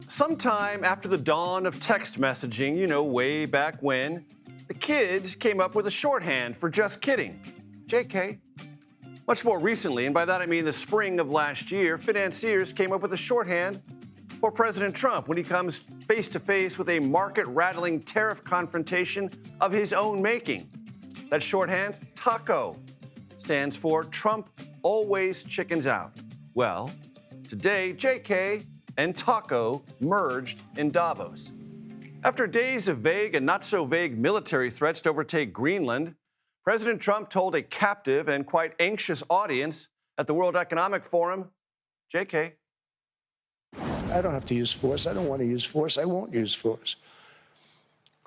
Sometime after the dawn of text messaging, way back when, the kids came up with a shorthand for just kidding, JK. Much more recently, and by that I mean the spring of last year, financiers came up with a shorthand for President Trump when he comes face to face with a market-rattling tariff confrontation of his own making. That shorthand, TACO, stands for Trump always chickens out. Well, today, JK and TACO merged in Davos. After days of vague and not-so-vague military threats to overtake Greenland, President Trump told a captive and quite anxious audience at the World Economic Forum, JK. I don't have to use force. I don't want to use force. I won't use force.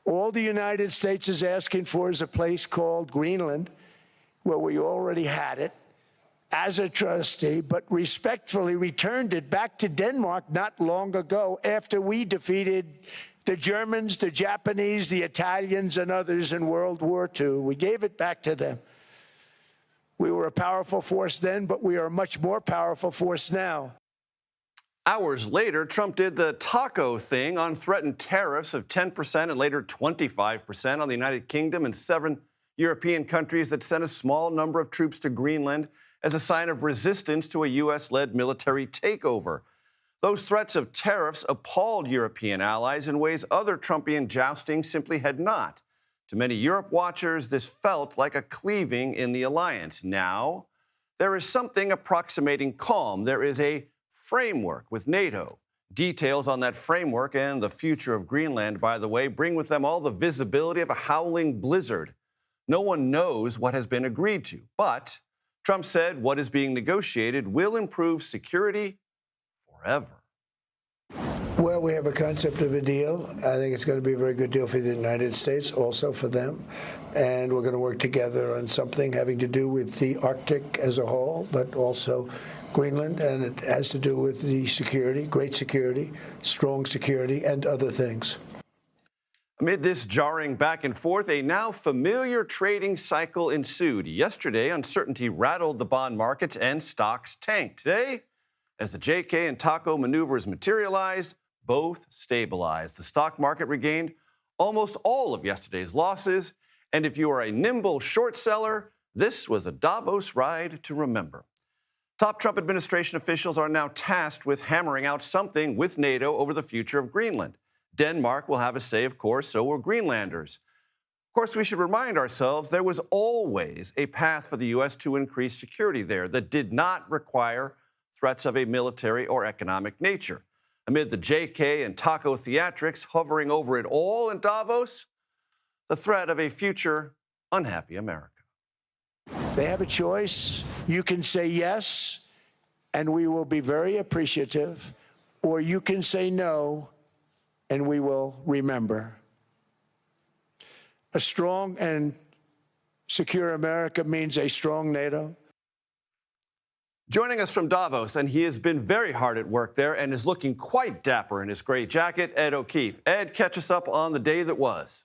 All the United States is asking for is a place called Greenland, where we already had it, as a trustee, but respectfully returned it back to Denmark not long ago after we defeated the Germans, the Japanese, the Italians, and others in World War II. We gave it back to them. We were a powerful force then, but we are a much more powerful force now. Hours later, Trump did the TACO thing on threatened tariffs of 10% and later 25% on the United Kingdom and 7 European countries that sent a small number of troops to Greenland as a sign of resistance to a U.S.-led military takeover. Those threats of tariffs appalled European allies in ways other Trumpian jousting simply had not. To many Europe watchers, this felt like a cleaving in the alliance. Now, there is something approximating calm. There is a framework with NATO. Details on that framework and the future of Greenland, by the way, bring with them all the visibility of a howling blizzard. No one knows what has been agreed to, but Trump said what is being negotiated will improve security forever. Well, we have a concept of a deal. I think it's going to be a very good deal for the United States, also for them. And we're going to work together on something having to do with the Arctic as a whole, but also Greenland, and it has to do with the security, great security, strong security, and other things. Amid this jarring back and forth, a now familiar trading cycle ensued. Yesterday, uncertainty rattled the bond markets and stocks tanked. Today, as the JK and TACO maneuvers materialized, both stabilized. The stock market regained almost all of yesterday's losses, and if you are a nimble short seller, this was a Davos ride to remember. Top Trump administration officials are now tasked with hammering out something with NATO over the future of Greenland. Denmark will have a say, of course, so will Greenlanders. Of course, we should remind ourselves there was always a path for the U.S. to increase security there that did not require threats of a military or economic nature. Amid the JK and TACO theatrics hovering over it all in Davos, the threat of a future unhappy America. They have a choice. You can say yes, and we will be very appreciative, or you can say no, and we will remember. A strong and secure America means a strong NATO. Joining us from Davos, and he has been very hard at work there and is looking quite dapper in his gray jacket, Ed O'Keefe. Ed, catch us up on the day that was.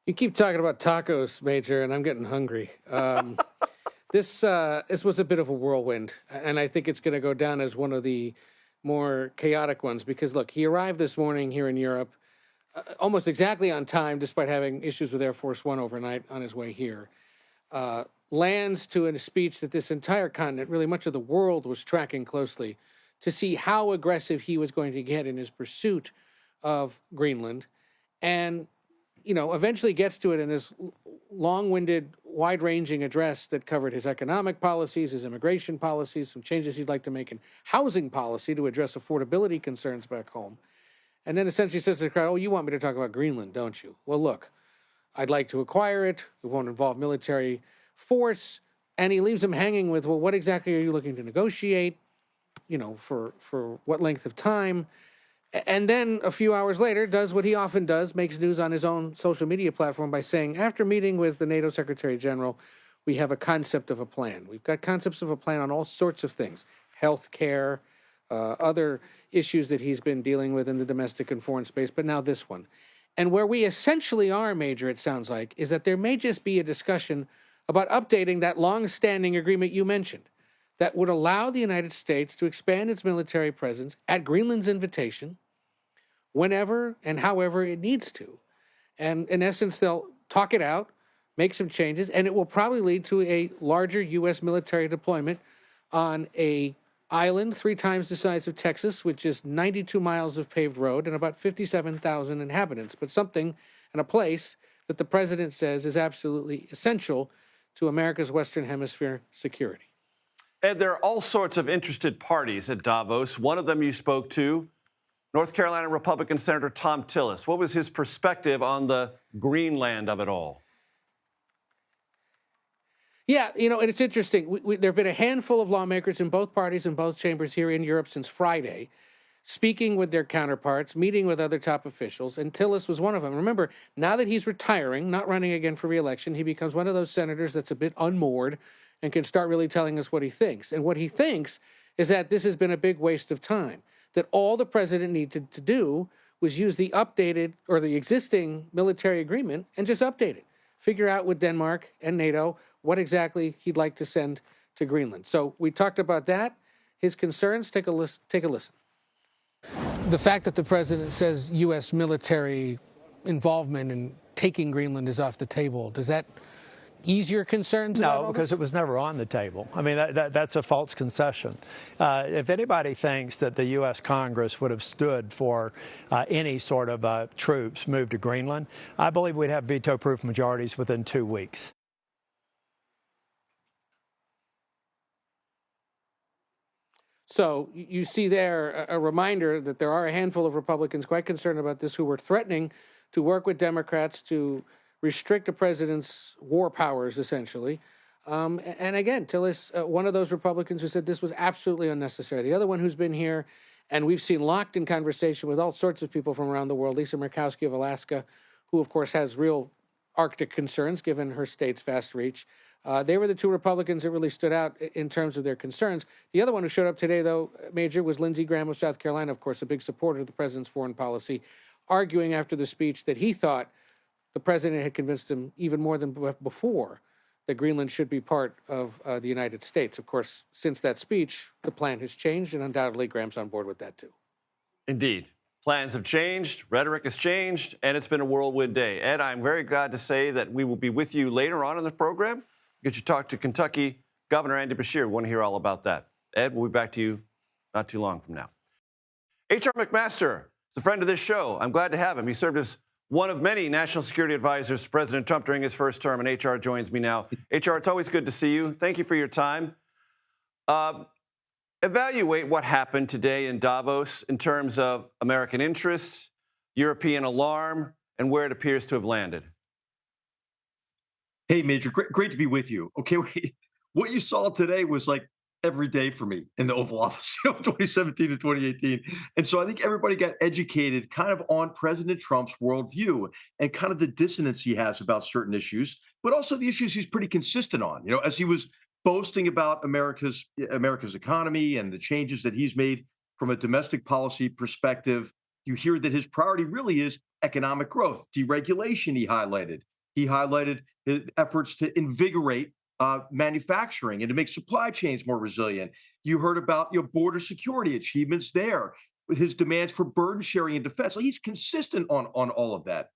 You keep talking about tacos, Major, and I'm getting hungry. This was a bit of a whirlwind, and I think it's going to go down as one of the more chaotic ones because, look, he arrived this morning here in Europe almost exactly on time, despite having issues with Air Force One overnight on his way here. Lands to a speech that this entire continent, really much of the world, was tracking closely to see how aggressive he was going to get in his pursuit of Greenland. And, eventually gets to it in this long-winded, wide-ranging address that covered his economic policies, his immigration policies, some changes he'd like to make in housing policy to address affordability concerns back home. And then essentially says to the crowd, oh, you want me to talk about Greenland, don't you? Well, look, I'd like to acquire it. It won't involve military force. And he leaves them hanging with, well, what exactly are you looking to negotiate? For what length of time? And then a few hours later does what he often does, makes news on his own social media platform by saying, after meeting with the NATO Secretary General, we have a concept of a plan. We've got concepts of a plan on all sorts of things, health care, other issues that he's been dealing with in the domestic and foreign space, but now this one. And where we essentially are, Major, it sounds like, is that there may just be a discussion about updating that long-standing agreement you mentioned, that would allow the United States to expand its military presence at Greenland's invitation whenever and however it needs to. And in essence, they'll talk it out, make some changes, and it will probably lead to a larger U.S. military deployment on a island 3 times the size of Texas, which is 92 miles of paved road and about 57,000 inhabitants, but something and a place that the president says is absolutely essential to America's Western Hemisphere security. Ed, there are all sorts of interested parties at Davos. One of them you spoke to, North Carolina Republican Senator Thom Tillis. What was his perspective on the Greenland of it all? Yeah, you know, and it's interesting. There have been a handful of lawmakers in both parties in both chambers here in Europe since Friday, speaking with their counterparts, meeting with other top officials, and Tillis was one of them. Remember, now that he's retiring, not running again for re-election, he becomes one of those senators that's a bit unmoored and can start really telling us what he thinks. And what he thinks is that this has been a big waste of time, that all the president needed to do was use the updated or the existing military agreement and just update it. Figure out with Denmark and NATO what exactly he'd like to send to Greenland. So we talked about that, his concerns. Take a listen. The fact that the president says U.S. military involvement in taking Greenland is off the table, does that ease your concerns? No, because it was never on the table. I mean, that's a false concession. If anybody thinks that the U.S. Congress would have stood for any sort of troops moved to Greenland, I believe we'd have veto-proof majorities within 2 weeks. So you see there a reminder that there are a handful of Republicans quite concerned about this who were threatening to work with Democrats to restrict the president's war powers, essentially. And again, Tillis, one of those Republicans who said this was absolutely unnecessary. The other one who's been here, and we've seen locked in conversation with all sorts of people from around the world, Lisa Murkowski of Alaska, who, of course, has real Arctic concerns given her state's vast reach. They were the 2 Republicans that really stood out in terms of their concerns. The other one who showed up today, though, Major, was Lindsey Graham of South Carolina, of course, a big supporter of the president's foreign policy, arguing after the speech that he thought the president had convinced him even more than before that Greenland should be part of the United States. Of course, since that speech, the plan has changed, and undoubtedly Graham's on board with that, too. Indeed. Plans have changed, rhetoric has changed, and it's been a whirlwind day. Ed, I'm very glad to say that we will be with you later on in the program. Get you talk to Kentucky Governor Andy Beshear. We want to hear all about that. Ed, we'll be back to you not too long from now. H.R. McMaster is a friend of this show. I'm glad to have him. He served as one of many national security advisors to President Trump during his first term, and H.R. joins me now. H.R., it's always good to see you. Thank you for your time. Evaluate what happened today in Davos in terms of American interests, European alarm, and where it appears to have landed. Hey, Major, great to be with you. Okay, what you saw today was like every day for me in the Oval Office, 2017 to 2018. And so I think everybody got educated kind of on President Trump's worldview and kind of the dissonance he has about certain issues, but also the issues he's pretty consistent on. You know, as he was boasting about America's economy and the changes that he's made from a domestic policy perspective, you hear that his priority really is economic growth, deregulation. He highlighted his efforts to invigorate manufacturing and to make supply chains more resilient. You heard about border security achievements there, with his demands for burden sharing and defense. So he's consistent on all of that.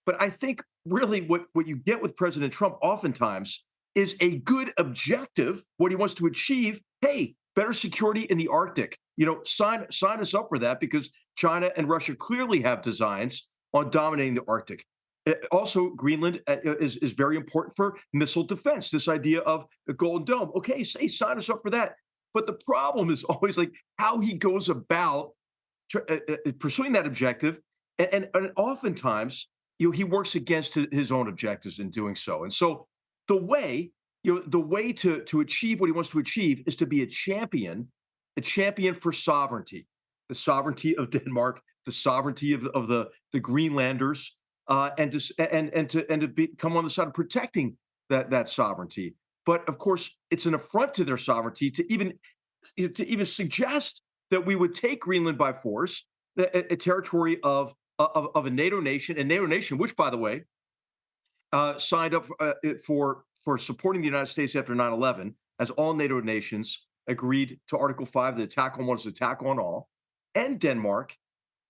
But I think really what you get with President Trump oftentimes is a good objective, what he wants to achieve. Hey, better security in the Arctic. You know, sign us up for that, because China and Russia clearly have designs on dominating the Arctic. Also, Greenland is very important for missile defense, this idea of the Golden Dome. Okay, say sign us up for that. But the problem is always like how he goes about pursuing that objective. And oftentimes, he works against his own objectives in doing so. And so the way to achieve what he wants to achieve is to be a champion for sovereignty, the sovereignty of Denmark, the sovereignty of the Greenlanders. And to come on the side of protecting that sovereignty. But of course, it's an affront to their sovereignty to even suggest that we would take Greenland by force, a territory of a NATO nation, which, by the way, signed up for supporting the United States after 9/11, as all NATO nations agreed to Article 5, the attack on one is attack on all, and Denmark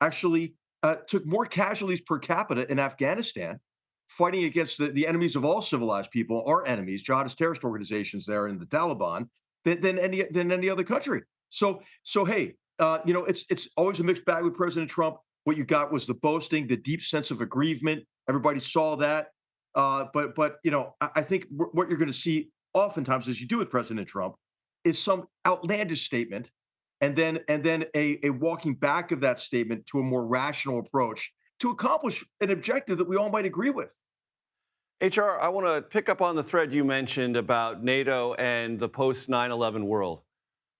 actually took more casualties per capita in Afghanistan, fighting against the enemies of all civilized people, our enemies, jihadist terrorist organizations there in the Taliban, than any other country. So hey, it's always a mixed bag with President Trump. What you got was the boasting, the deep sense of aggrievement. Everybody saw that. But I think what you're going to see oftentimes, as you do with President Trump, is some outlandish statement, and then a walking back of that statement to a more rational approach to accomplish an objective that we all might agree with. HR, I want to pick up on the thread you mentioned about NATO and the post 9/11 world.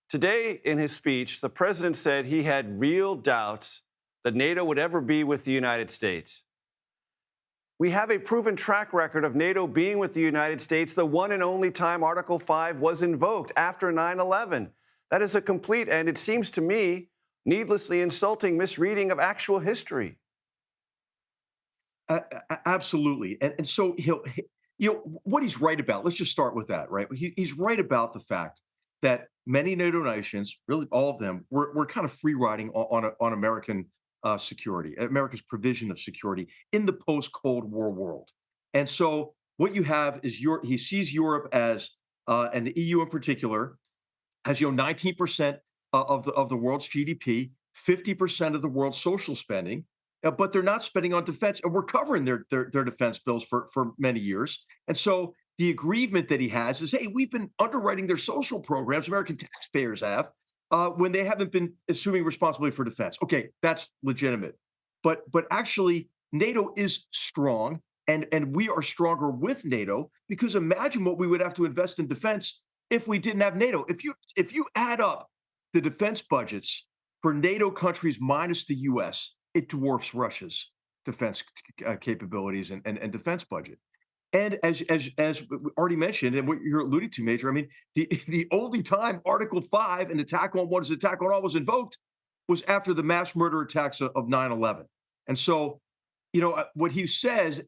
Today, in his speech, the president said he had real doubts that NATO would ever be with the United States. We have a proven track record of NATO being with the United States the one and only time Article 5 was invoked after 9/11. That is a complete, and it seems to me, needlessly insulting misreading of actual history. Absolutely. And so what he's right about, let's just start with that, right? He's right about the fact that many NATO nations, really all of them, were kind of free riding on American security, America's provision of security in the post-Cold War world. And so what you have is he sees Europe as, and the EU in particular, as 19% of the world's GDP, 50% of the world's social spending, but they're not spending on defense, and we're covering their defense bills for many years. And so the aggrievement that he has is, hey, we've been underwriting their social programs, American taxpayers have, when they haven't been assuming responsibility for defense. Okay, that's legitimate. But actually, NATO is strong, and we are stronger with NATO, because imagine what we would have to invest in defense if we didn't have NATO. If you add up the defense budgets for NATO countries minus the U.S., it dwarfs Russia's defense capabilities and defense budget. And as we already mentioned, and what you're alluding to, Major, I mean, the only time Article 5, an attack on what is attack on all, was invoked was after the mass murder attacks of 9/11. And so, what he said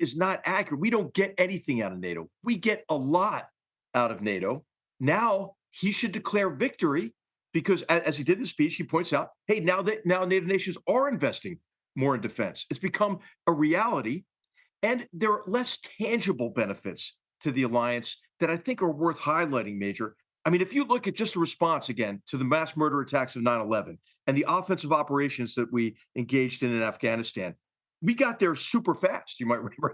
is not accurate. We don't get anything out of NATO. We get a lot out of NATO. Now he should declare victory, because as he did in the speech, he points out, hey, now NATO nations are investing more in defense. It's become a reality. And there are less tangible benefits to the alliance that I think are worth highlighting, Major. I mean, if you look at just the response, again, to the mass murder attacks of 9/11 and the offensive operations that we engaged in Afghanistan, we got there super fast. You might remember,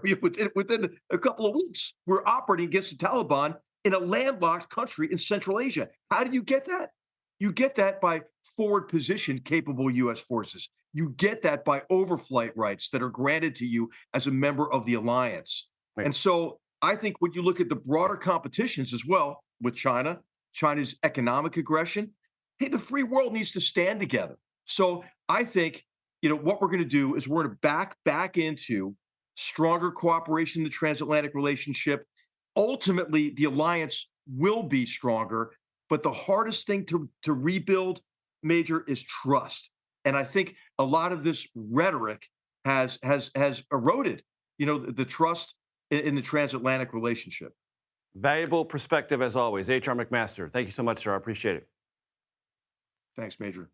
within a couple of weeks. We're operating against the Taliban in a landlocked country in Central Asia. How do you get that? You get that by forward position capable U.S. forces. You get that by overflight rights that are granted to you as a member of the alliance. Right. And so I think when you look at the broader competitions as well with China's economic aggression, hey, the free world needs to stand together. So I think, what we're going to do is we're going to back into stronger cooperation in the transatlantic relationship. Ultimately, the alliance will be stronger, but the hardest thing to rebuild, Major, is trust. And I think a lot of this rhetoric has eroded, the trust in the transatlantic relationship. Valuable perspective as always. H.R. McMaster, thank you so much, sir. I appreciate it. Thanks, Major.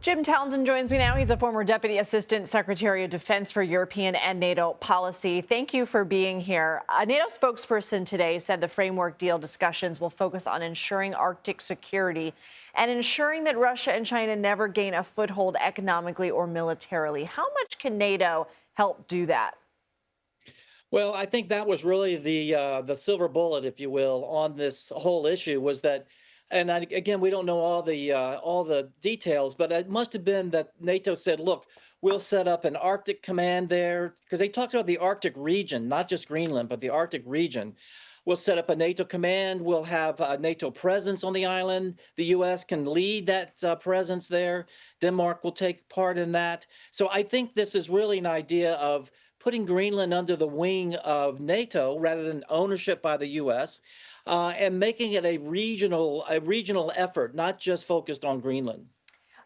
Jim Townsend joins me now. He's a former Deputy Assistant Secretary of Defense for European and NATO policy. Thank you for being here. A NATO spokesperson today said the framework deal discussions will focus on ensuring Arctic security and ensuring that Russia and China never gain a foothold economically or militarily. How much can NATO help do that? Well, I think that was really the silver bullet, if you will, on this whole issue, was that. And again, we don't know all the details, but it must have been that NATO said, look, we'll set up an Arctic command there, because they talked about the Arctic region, not just Greenland, but the Arctic region. We'll set up a NATO command. We'll have a NATO presence on the island. The U.S. can lead that presence there. Denmark will take part in that. So I think this is really an idea of putting Greenland under the wing of NATO rather than ownership by the U.S., and making it a regional effort, not just focused on Greenland.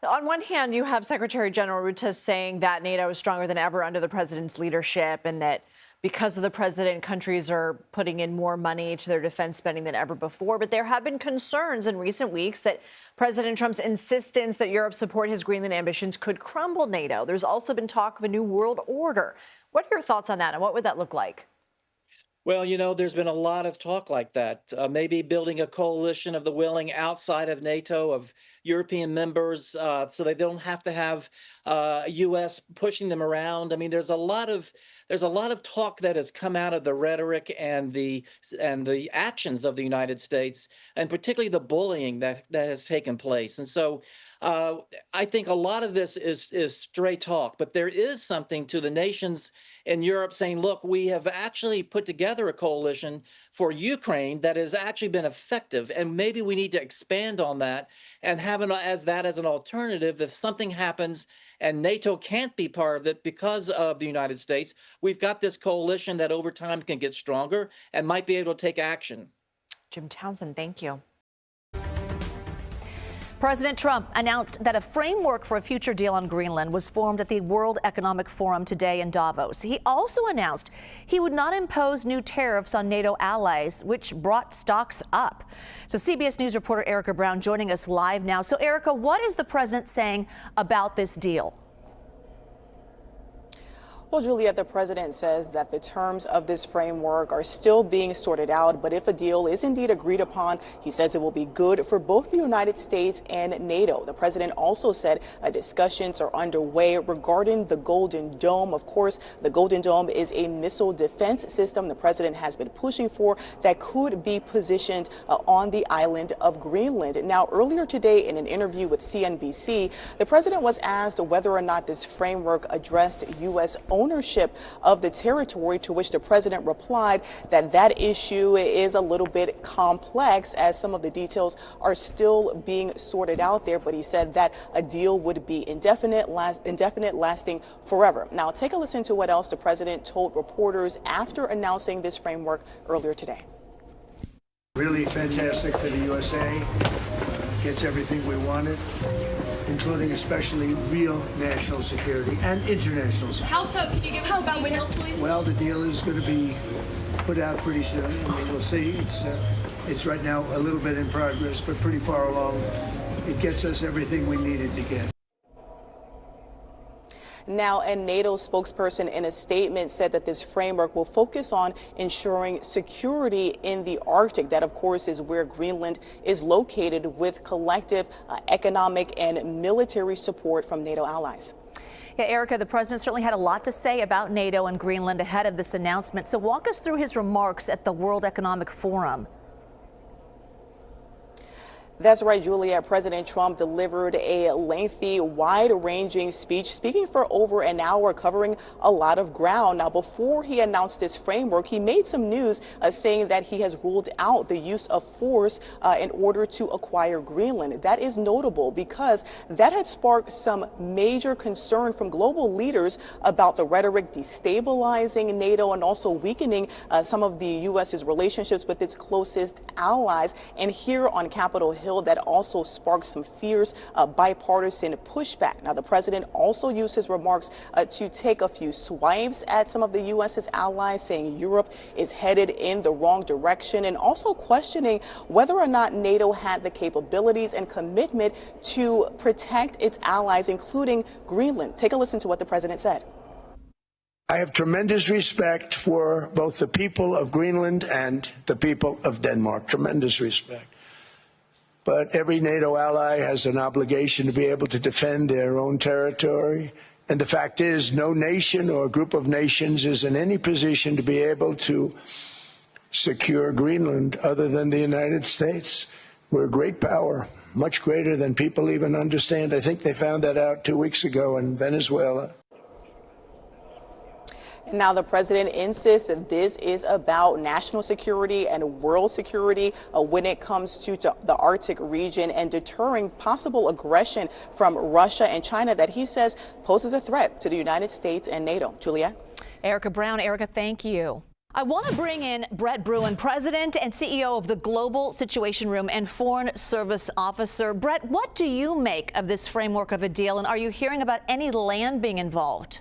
On one hand, you have Secretary General Rutte saying that NATO is stronger than ever under the president's leadership, and that because of the president, countries are putting in more money to their defense spending than ever before. But there have been concerns in recent weeks that President Trump's insistence that Europe support his Greenland ambitions could crumble NATO. There's also been talk of a new world order. What are your thoughts on that, and what would that look like? Well, there's been a lot of talk like that. Maybe building a coalition of the willing outside of NATO, of European members, so they don't have to have U.S. pushing them around. I mean, there's a lot of talk that has come out of the rhetoric and the actions of the United States, and particularly the bullying that has taken place. And so I think a lot of this is stray talk, but there is something to the nations in Europe saying, look, we have actually put together a coalition for Ukraine that has actually been effective, and maybe we need to expand on that and have that as an alternative. If something happens and NATO can't be part of it because of the United States, we've got this coalition that over time can get stronger and might be able to take action. Jim Townsend, thank you. President Trump announced that a framework for a future deal on Greenland was formed at the World Economic Forum today in Davos. He also announced he would not impose new tariffs on NATO allies, which brought stocks up. So CBS News reporter Erica Brown joining us live now. So Erica, what is the president saying about this deal? Well, Juliet, the president says that the terms of this framework are still being sorted out, but if a deal is indeed agreed upon, he says it will be good for both the United States and NATO. The president also said discussions are underway regarding the Golden Dome. Of course, the Golden Dome is a missile defense system the president has been pushing for that could be positioned on the island of Greenland. Now, earlier today in an interview with CNBC, the president was asked whether or not this framework addressed U.S. ownership of the territory, to which the president replied that that issue is a little bit complex as some of the details are still being sorted out there. But he said that a deal would be indefinite, lasting forever. Now, take a listen to what else the president told reporters after announcing this framework earlier today. Really fantastic for the USA. Gets everything we wanted, including especially real national security and international security. How so? Can you give us some details, please? Well, the deal is going to be put out pretty soon. I mean, we'll see. It's right now a little bit in progress, but pretty far along. It gets us everything we needed to get. Now, a NATO spokesperson in a statement said that this framework will focus on ensuring security in the Arctic. That, of course, is where Greenland is located, with collective economic and military support from NATO allies. Yeah, Erica, the president certainly had a lot to say about NATO and Greenland ahead of this announcement. So walk us through his remarks at the World Economic Forum. That's right, Julia. President Trump delivered a lengthy, wide-ranging speech, speaking for over an hour, covering a lot of ground. Now, before he announced this framework, he made some news saying that he has ruled out the use of force in order to acquire Greenland. That is notable because that had sparked some major concern from global leaders about the rhetoric destabilizing NATO and also weakening some of the U.S.'s relationships with its closest allies. And here on Capitol Hill, that also sparked some fierce bipartisan pushback. Now, the president also used his remarks to take a few swipes at some of the U.S.'s allies, saying Europe is headed in the wrong direction, and also questioning whether or not NATO had the capabilities and commitment to protect its allies, including Greenland. Take a listen to what the president said. I have tremendous respect for both the people of Greenland and the people of Denmark. Tremendous respect. But every NATO ally has an obligation to be able to defend their own territory. And the fact is, no nation or group of nations is in any position to be able to secure Greenland other than the United States. We're a great power, much greater than people even understand. I think they found that out 2 weeks ago in Venezuela. Now, the president insists that this is about national security and world security when it comes to the Arctic region, and deterring possible aggression from Russia and China that he says poses a threat to the United States and NATO. Juliet? Erica Brown. Erica, thank you. I want to bring in Bruen, president and CEO of the Global Situation Room and Foreign Service Officer. Brett, what do you make of this framework of a deal, and are you hearing about any land being involved?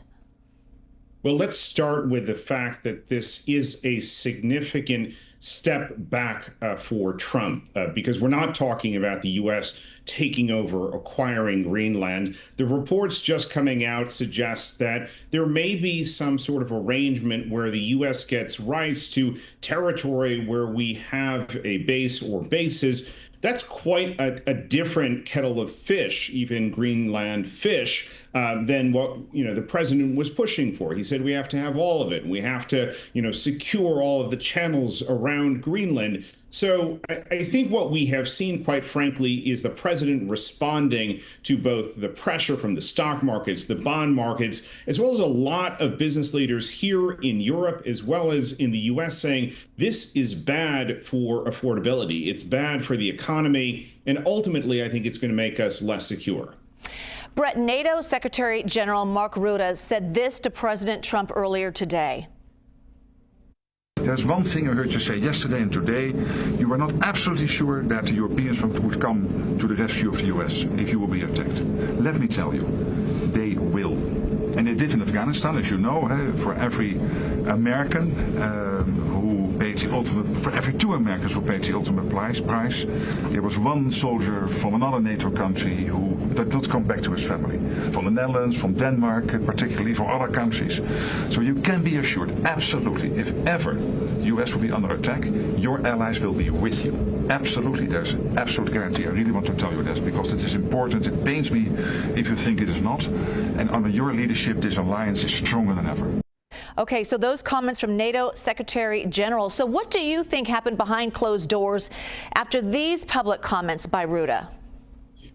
Well, let's start with the fact that this is a significant step back for Trump, because we're not talking about the U.S. taking over, acquiring Greenland. The reports just coming out suggest that there may be some sort of arrangement where the U.S. gets rights to territory where we have a base or bases. That's quite a different kettle of fish, even Greenland fish, than what the president was pushing for. He said we have to have all of it. We have to secure all of the channels around Greenland. So I think what we have seen, quite frankly, is the president responding to both the pressure from the stock markets, the bond markets, as well as a lot of business leaders here in Europe, as well as in the U.S., saying this is bad for affordability. It's bad for the economy. And ultimately, I think it's going to make us less secure. Brett, NATO Secretary General Mark Rutte said this to President Trump earlier today. There's one thing I heard you say yesterday and today. You were not absolutely sure that the Europeans would come to the rescue of the US if you will be attacked. Let me tell you, they will. And they did in Afghanistan, as you know, for every American who paid the ultimate, for every 2 Americans who paid the ultimate price, there was 1 soldier from another NATO country who did not come back to his family. From the Netherlands, from Denmark, particularly from other countries. So you can be assured, absolutely, if ever the US will be under attack, your allies will be with you. Absolutely, there's an absolute guarantee. I really want to tell you this because it is important. It pains me if you think it is not. And under your leadership, this alliance is stronger than ever. Okay, so those comments from NATO Secretary General. So what do you think happened behind closed doors after these public comments by Rutte?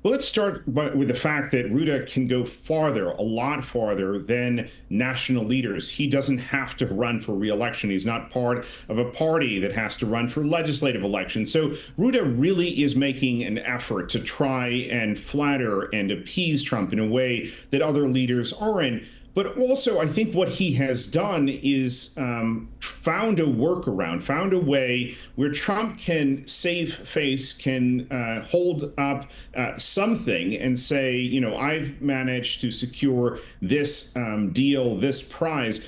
Well, let's start with the fact that Rutte can go farther, a lot farther than national leaders. He doesn't have to run for re-election. He's not part of a party that has to run for legislative elections. So Rutte really is making an effort to try and flatter and appease Trump in a way that other leaders aren't. But also, I think what he has done is found a workaround, found a way where Trump can save face, can hold up something and say, I've managed to secure this deal, this prize.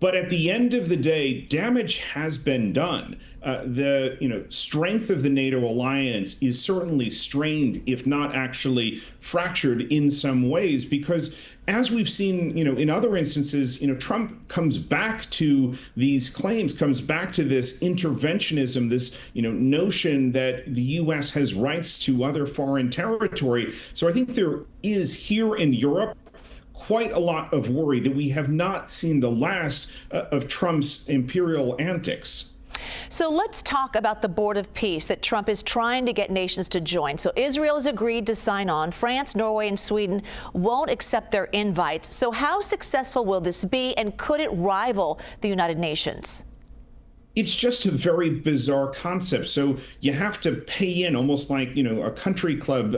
But at the end of the day, damage has been done. The strength of the NATO alliance is certainly strained, if not actually fractured in some ways, because as we've seen, in other instances, Trump comes back to these claims, comes back to this interventionism, this, notion that the U.S. has rights to other foreign territory. So I think there is here in Europe quite a lot of worry that we have not seen the last of Trump's imperial antics. So let's talk about the Board of Peace that Trump is trying to get nations to join. So Israel has agreed to sign on. France, Norway, and Sweden won't accept their invites. So how successful will this be, and could it rival the United Nations? It's just a very bizarre concept. So you have to pay in almost like, a country club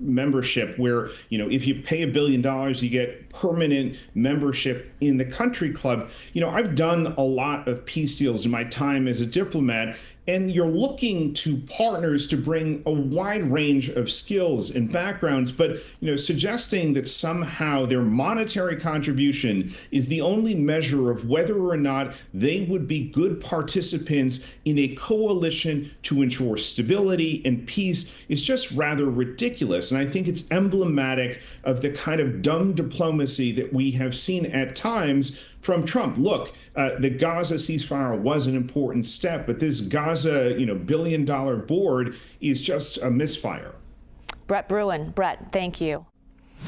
membership where, if you pay $1 billion, you get permanent membership in the country club. I've done a lot of peace deals in my time as a diplomat, and you're looking to partners to bring a wide range of skills and backgrounds, but suggesting that somehow their monetary contribution is the only measure of whether or not they would be good participants in a coalition to ensure stability and peace is just rather ridiculous. And I think it's emblematic of the kind of dumb diplomacy that we have seen at times from Trump. Look, the Gaza ceasefire was an important step, but this Gaza, billion-dollar board is just a misfire. Brett Bruen. Brett, thank you.